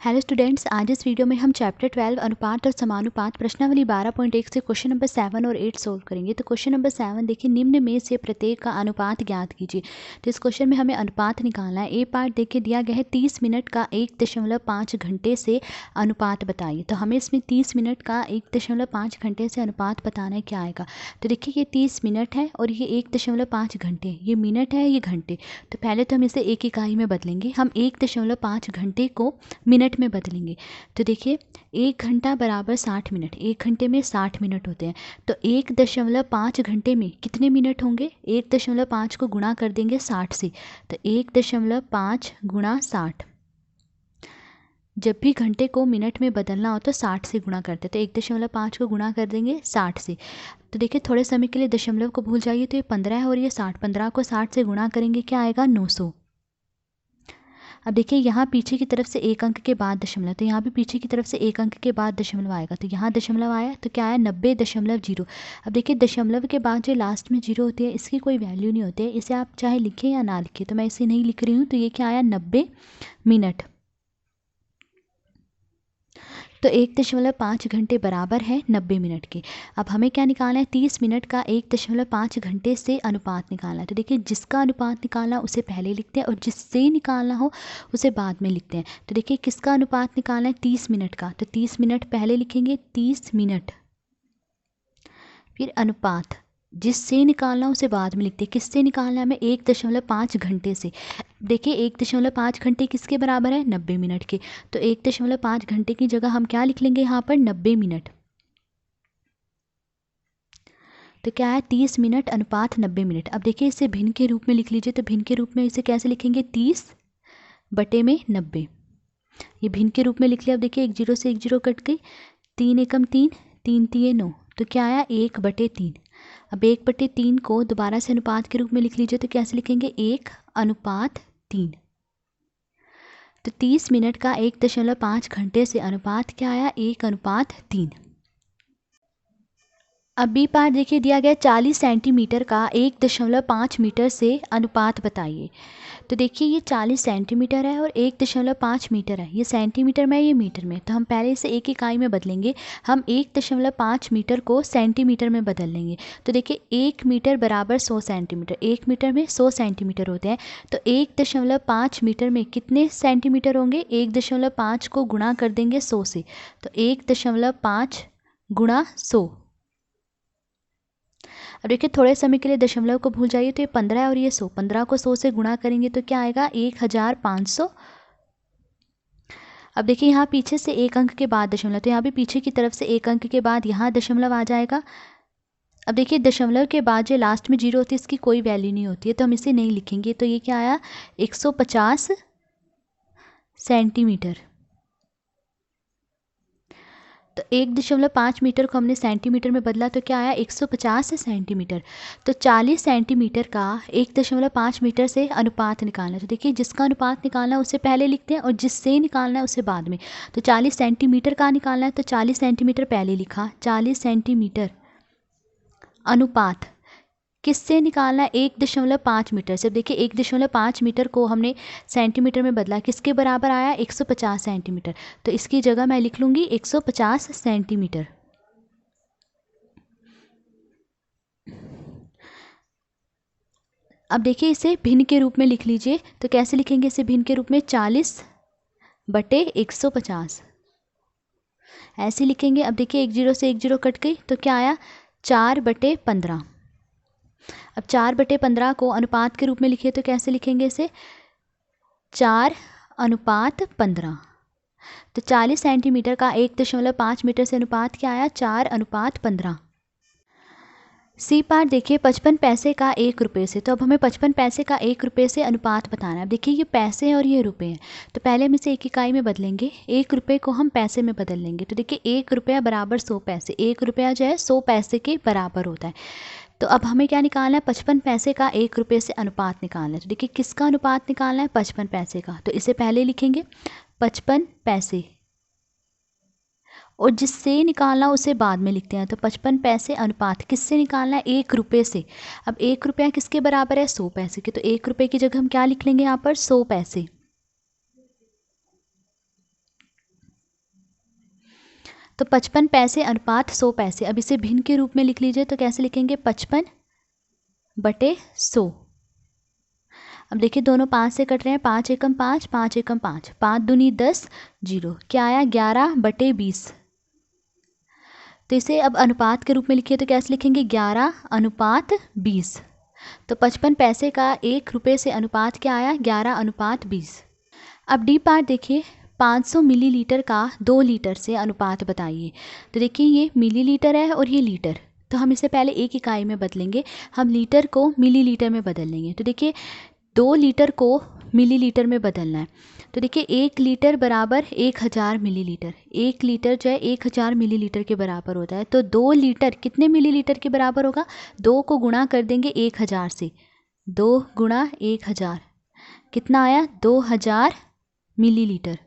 Hello students, आज इस video में हम चैप्टर 12 अनुपात और समानुपात प्रश्नावली 12.1 से क्वेश्चन नंबर 7 और 8 सोल्व करेंगे। तो क्वेश्चन नंबर 7 देखिए, निम्न में से प्रत्येक का अनुपात ज्ञात कीजिए। तो इस क्वेश्चन में हमें अनुपात निकालना है। ए पार्ट देखिए दिया गया है 30 मिनट का 1.5 घंटे से अनुपात बताइए। तो हमें इसमें 30 मिनट का 1.5 घंटे से अनुपात बताना है, क्या आएगा। तो देखिए ये 30 मिनट है और ये 1.5 घंटे, ये मिनट है, ये घंटे। तो पहले तो हम इसे एक इकाई में बदलेंगे। हम 1.5 घंटे को मिनट में बदलेंगे। तो देखिए 1 घंटा बराबर 60 मिनट, 1 घंटे में 60 मिनट होते हैं। तो 1.5 घंटे में कितने मिनट होंगे, 1.5 को गुणा कर देंगे 60 से। तो 1.5 गुणा 60, जब भी घंटे को मिनट में बदलना हो तो 60 से गुणा करते हैं। तो 1.5 को गुणा कर देंगे 60 से। तो देखिए थोड़े समय के लिए दशमलव को भूल जाइए। तो ये 15 है और ये 60, 15 को 60 से गुणा करेंगे, क्या आएगा 900। अब देखिए यहाँ पीछे की तरफ से एक अंक के बाद दशमलव, तो यहाँ भी पीछे की तरफ से एक अंक के बाद दशमलव आएगा। तो यहाँ दशमलव आया तो क्या आया 90.0। अब देखिए दशमलव के बाद जो लास्ट में जीरो होती है इसकी कोई वैल्यू नहीं होती है, इसे आप चाहे लिखें या ना लिखें। तो मैं इसे नहीं लिख रही हूँ। तो ये क्या आया 90 मिनट। तो 1.5 घंटे बराबर है 90 मिनट के। अब हमें क्या निकालना है, 30 मिनट का 1.5 घंटे से अनुपात निकालना है। तो देखिए जिसका अनुपात निकालना उसे पहले लिखते हैं और जिससे निकालना हो उसे बाद में लिखते हैं। तो देखिए किसका अनुपात निकालना है, 30 मिनट का। तो 30 मिनट पहले लिखेंगे, 30 मिनट, फिर अनुपात, जिससे निकालना उसे बाद में लिखते हैं। किससे निकालना है हमें, 1.5 घंटे से। देखिए 1.5 घंटे किसके बराबर है, 90 मिनट के। तो 1.5 घंटे की जगह हम क्या लिख लेंगे यहाँ पर, 90 मिनट। तो क्या है 30 मिनट अनुपात 90 मिनट। अब देखिए इसे भिन्न के रूप में लिख लीजिए। तो भिन्न के रूप में इसे कैसे लिखेंगे, 30 बटे में 90। ये भिन्न के रूप में लिख लिया। अब देखिए 1 जीरो से 1 जीरो कट गई, 3 एकम 3, 3 तिये 9। तो क्या आया 1/3। अब 1/3 को दोबारा से अनुपात के रूप में लिख लीजिए। तो कैसे लिखेंगे, 1/3। तो 30 मिनट का 1.5 घंटे से अनुपात क्या आया, 1/3। अब बी पार्ट देखिए दिया गया 40 सेंटीमीटर का 1.5 मीटर से अनुपात बताइए। तो देखिए ये 40 सेंटीमीटर है और 1.5 मीटर है। ये सेंटीमीटर में, ये मीटर में। तो हम पहले इसे एक इकाई में बदलेंगे। हम 1.5 मीटर को सेंटीमीटर में बदल लेंगे। तो देखिए 1 मीटर बराबर 100 सेंटीमीटर, 1 मीटर में 100 सेंटीमीटर होते हैं। तो 1.5 मीटर में कितने सेंटीमीटर होंगे, 1.5 को गुणा कर देंगे 100 से। तो 1.5 गुणा 100। अब देखिए थोड़े समय के लिए दशमलव को भूल जाइए। तो ये 15 है और ये 100, 15 को 100 से गुणा करेंगे तो क्या आएगा, 1500। अब देखिए यहाँ पीछे से एक अंक के बाद दशमलव, तो यहाँ भी पीछे की तरफ से एक अंक के बाद यहाँ दशमलव आ जाएगा। अब देखिए दशमलव के बाद जो लास्ट में जीरो होती है इसकी कोई वैल्यू नहीं होती है, तो हम इसे नहीं लिखेंगे। तो ये क्या आया 150 सेंटीमीटर। तो 1.5 मीटर को हमने सेंटीमीटर में बदला तो क्या आया 150 सेंटीमीटर। तो 40 सेंटीमीटर का 1.5 मीटर से अनुपात निकालना है। तो देखिए जिसका अनुपात निकालना है उसे पहले लिखते हैं और जिससे निकालना है उसे बाद में। तो 40 सेंटीमीटर का निकालना है तो 40 सेंटीमीटर पहले लिखा, 40 सेंटीमीटर अनुपात किससे निकालना है, 1.5 मीटर से। देखिए 1.5 मीटर को हमने सेंटीमीटर में बदला, किसके बराबर आया 150 सेंटीमीटर। तो इसकी जगह मैं लिख लूँगी 150 सेंटीमीटर। अब देखिए इसे भिन्न के रूप में लिख लीजिए। तो कैसे लिखेंगे इसे भिन्न के रूप में, 40/150 ऐसे लिखेंगे। अब देखिए 1 जीरो से 1 जीरो कट गई तो क्या आया 4/15। अब 4/15 को अनुपात के रूप में लिखिए। तो कैसे लिखेंगे इसे, 4/15। तो 40 सेंटीमीटर का 1.5 मीटर से अनुपात क्या आया, 4/15। सी पार्ट देखिए 55 पैसे का 1 रुपये से। तो अब हमें 55 पैसे का 1 रुपये से अनुपात बताना है। अब देखिए ये पैसे हैं और ये रुपये हैं। तो पहले हम इसे एक इकाई में बदलेंगे, 1 रुपये को हम पैसे में बदल लेंगे। तो देखिए 1 रुपया बराबर 100 पैसे, 1 रुपया जो है 100 पैसे के बराबर होता है। तो अब हमें क्या निकालना है, 55 पैसे का 1 रुपये से अनुपात निकालना है। तो देखिए किसका अनुपात निकालना है, 55 पैसे का। तो इसे पहले लिखेंगे 55 पैसे और जिससे निकालना उसे बाद में लिखते हैं। तो 55 पैसे अनुपात किससे निकालना है, 1 रुपये से। अब 1 रुपया किसके बराबर है, 100 पैसे के। तो 1 रुपये की जगह हम क्या लिख लेंगे यहाँ पर, 100 पैसे। तो 55 पैसे अनुपात 100 पैसे। अब इसे भिन्न के रूप में लिख लीजिए, तो कैसे लिखेंगे? 55/100। अब देखिए दोनों 5 से कट रहे हैं, 5 एकम 5, 5 एकम 5, 5 दूनी 10, 0 क्या आया? 11/20। तो इसे अब अनुपात के रूप में लिखिए, तो कैसे लिखेंगे? 11/20। तो 55 पैसे का 1 रुपये से अनुपात क्या आया? 11/20। अब डी पार्ट देखिए, 500 मिलीलीटर का 2 लीटर से अनुपात बताइए। तो देखिए ये मिलीलीटर है और ये लीटर, तो हम इसे पहले एक इकाई में बदलेंगे, हम लीटर को मिलीलीटर में बदल लेंगे। तो देखिए 2 लीटर को मिलीलीटर में बदलना है, तो देखिए 1 लीटर बराबर 1000 मिलीलीटर। 1 लीटर जो है 1000 मिलीलीटर के बराबर होता है। तो 2 लीटर कितने मिलीलीटर के बराबर होगा? 2 को गुणा कर देंगे 1000 से, 2 गुणा 1000 कितना आया? 2000 मिलीलीटर।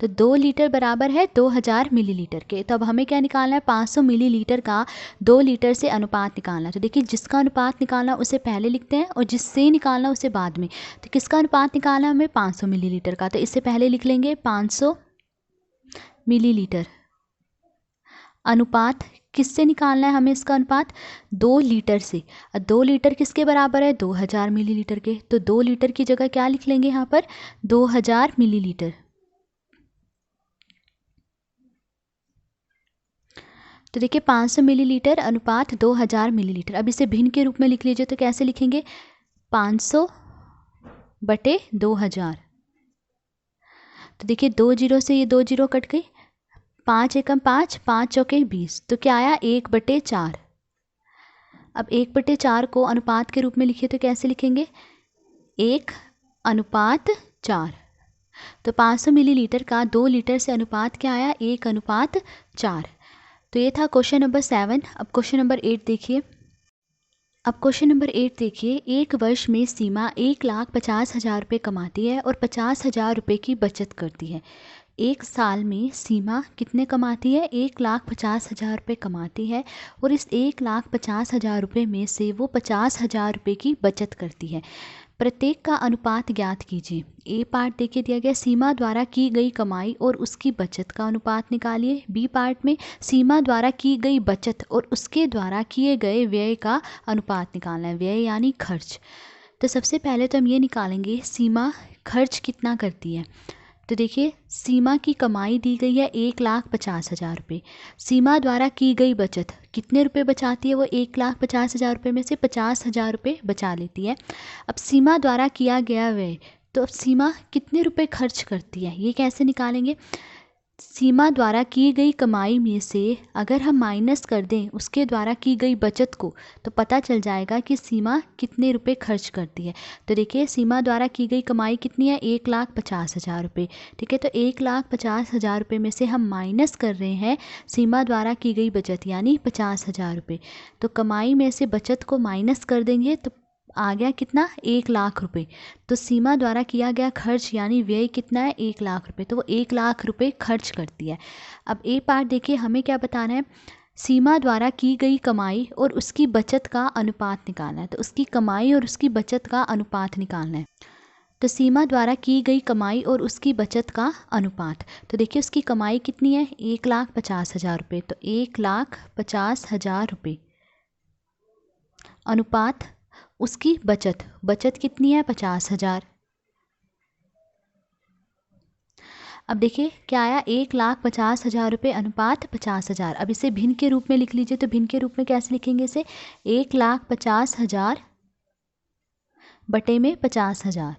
तो 2 लीटर बराबर है 2000 मिलीलीटर के। तो अब हमें क्या निकालना है? 500 मिलीलीटर का 2 लीटर से अनुपात निकालना है। तो देखिए जिसका अनुपात निकालना उसे पहले लिखते हैं और जिससे निकालना उसे बाद में। तो किसका अनुपात निकालना है हमें? 500 मिलीलीटर का, तो इससे पहले लिख लेंगे 500 मिलीलीटर। अनुपात किससे निकालना है हमें? इसका अनुपात 2 लीटर से। 2 लीटर किसके बराबर है? 2000 मिलीलीटर के। तो 2 लीटर की जगह क्या लिख लेंगे यहाँ पर? 2000 मिलीलीटर। तो देखिए 500 मिलीलीटर अनुपात 2000 मिलीलीटर। अब इसे भिन्न के रूप में लिख लीजिए, तो कैसे लिखेंगे? 500/2000। तो देखिए 2 जीरो से ये 2 जीरो कट गई, 5 एकम 5, 5 चौके 20, तो क्या आया? 1/4। अब 1/4 को अनुपात के रूप में लिखिए, तो कैसे लिखेंगे? 1/4। तो 500 मिलीलीटर का 2 लीटर से अनुपात क्या आया? 1/4। तो ये था क्वेश्चन नंबर 7। अब क्वेश्चन नंबर 8 देखिए। अब क्वेश्चन नंबर 8 देखिए, एक वर्ष में सीमा 1,50,000 रुपये कमाती है और 50,000 रुपये की बचत करती है। एक साल में सीमा कितने कमाती है? 1,50,000 रुपये कमाती है और इस 1,50,000 रुपये में से वो 50,000 रुपये की बचत करती है। प्रत्येक का अनुपात ज्ञात कीजिए। ए पार्ट देखिए दिया गया, सीमा द्वारा की गई कमाई और उसकी बचत का अनुपात निकालिए। बी पार्ट में सीमा द्वारा की गई बचत और उसके द्वारा किए गए व्यय का अनुपात निकालना है, व्यय यानी खर्च। तो सबसे पहले तो हम ये निकालेंगे सीमा खर्च कितना करती है। तो देखिए सीमा की कमाई दी गई है 1,50,000 रुपये। सीमा द्वारा की गई बचत कितने रुपए बचाती है? वो 1,50,000 रुपये में से 50,000 रुपये बचा लेती है। अब सीमा द्वारा किया गया व्यय, तो अब सीमा कितने रुपए खर्च करती है, ये कैसे निकालेंगे? सीमा द्वारा की गई कमाई में से अगर हम माइनस कर दें उसके द्वारा की गई बचत को, तो पता चल जाएगा कि सीमा कितने रुपए खर्च करती है। तो देखिए सीमा द्वारा की गई कमाई कितनी है? 1,50,000 रुपये। ठीक है, तो 1,50,000 रुपये में से हम माइनस कर रहे हैं सीमा द्वारा की गई बचत यानी 50,000 रुपये। तो कमाई में से बचत को माइनस कर देंगे तो आ गया कितना? 1,00,000 रुपये। तो सीमा द्वारा किया गया खर्च यानी व्यय कितना है? 1,00,000 रुपये। तो वो 1,00,000 रुपये खर्च करती है। अब ए पार्ट देखिए, हमें क्या बताना है? सीमा द्वारा की गई कमाई और उसकी बचत का अनुपात निकालना है। तो उसकी कमाई और उसकी बचत का अनुपात निकालना है। तो सीमा द्वारा की गई कमाई और उसकी बचत का अनुपात, तो देखिए उसकी कमाई कितनी है? 1,50,000 रुपये। तो 1,50,000 रुपये अनुपात उसकी बचत, बचत कितनी है? 50,000। अब देखिए क्या आया? 1,50,000 रुपये अनुपात 50,000। अब इसे भिन्न के रूप में लिख लीजिए, तो भिन्न के रूप में कैसे लिखेंगे इसे? 1,50,000 बटे में 50,000।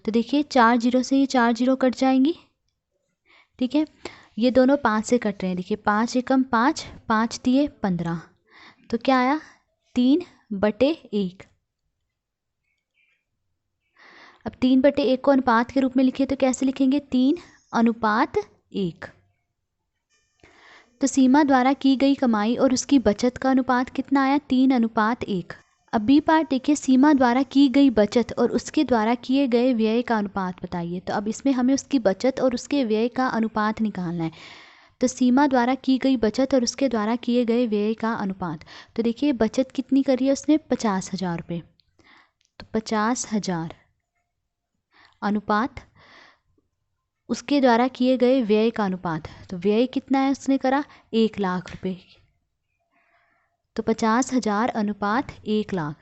तो देखिए 4 जीरो से ये 4 जीरो कट जाएंगी। ठीक है, ये दोनों 5 से कट रहे हैं। देखिए 5 एकम 5, 5 तिये 15, तो क्या आया? 3/1। अब 3/1 को अनुपात के रूप में लिखिए, तो कैसे लिखेंगे? 3/1। तो सीमा द्वारा की गई कमाई और उसकी बचत का अनुपात कितना आया? 3/1। अब बी पार्ट देखिए, सीमा द्वारा की गई बचत और उसके द्वारा किए गए व्यय का अनुपात बताइए। तो अब इसमें हमें उसकी बचत और उसके व्यय का अनुपात निकालना है। तो सीमा द्वारा की गई बचत और उसके द्वारा किए गए व्यय का अनुपात, तो देखिए बचत कितनी करी है उसने? 50,000 रुपये। तो 50,000 अनुपात उसके द्वारा किए गए व्यय का अनुपात, तो व्यय कितना है उसने करा 1 लाख रुपए, तो 50,000 अनुपात 1 लाख।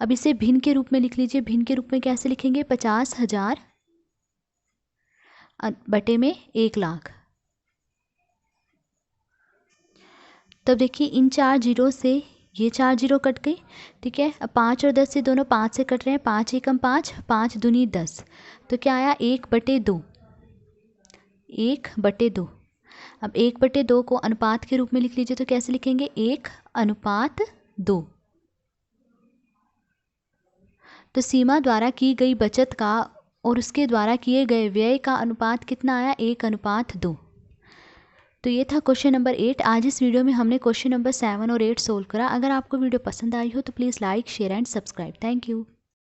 अब इसे भिन्न के रूप में लिख लीजिए। भिन्न के रूप में कैसे लिखेंगे, 50,000 बटे में 1 लाख। तब देखिए इन 4 जीरो से ये 4 जीरो कट गई, ठीक है। अब 5 और 10 से दोनों 5 से कट रहे हैं, 5 एकम 5, 5 दूनी 10, तो क्या आया 1/2, 1/2। अब 1/2 को अनुपात के रूप में लिख लीजिए, तो कैसे लिखेंगे, 1:2। तो सीमा द्वारा की गई बचत का और उसके द्वारा किए गए व्यय का अनुपात कितना आया, 1:2। तो ये था क्वेश्चन नंबर 8। आज इस वीडियो में हमने क्वेश्चन नंबर 7 और 8 सोल्व करा। अगर आपको वीडियो पसंद आई हो तो please like, share and subscribe. Thank you.